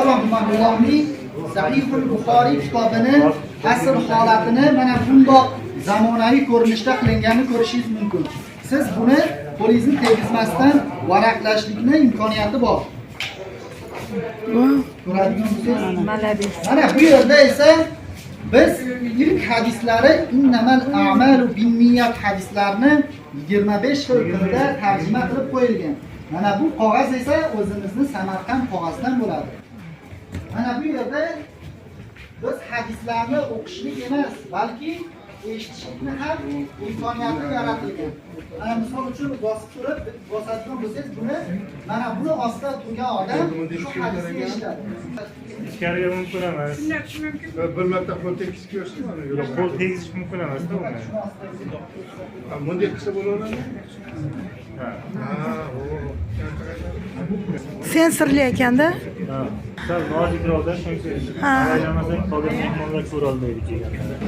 rahimahullohning Sahihul Buxoriy kitobini asl holatini mana bundoq zamonaviy ko'rinishda qilinganini ko'rishingiz mumkin. Siz buni qo'lingizni tegizmasdan varaqlashlikni imkoniyati bor. Mana bu yerda esa biz ilk hadislari innamal a'malu binniyat hadislarini 25 xil tilda tarjima qilib qo'yilgan. Mana bu qog'oz esa o'zimizning Samarqand qog'ozidan bo'ladi. Mana bu yerda biz hadislarni o'qishlik emas, balki eshitishlikni ham imkoniyati yaratilgan. Mana misol uchun bosib turib, bosadigan bo'lsangiz buni, mana buni ostida turgan odam shu hadisni eshitadi. Ichkariga mumkin emas. Bir marta qo'l tegish ko'rsatmadimi? Yo'q, qo'l tegish mumkin emas-da uni. Bunday qilsa bo'laveradi. Sensorli ekanda. Ha. Sal nozikroqda shuncha. Aylanmasang qolgan mehmonlar ko'ra olmaydi kelganlar.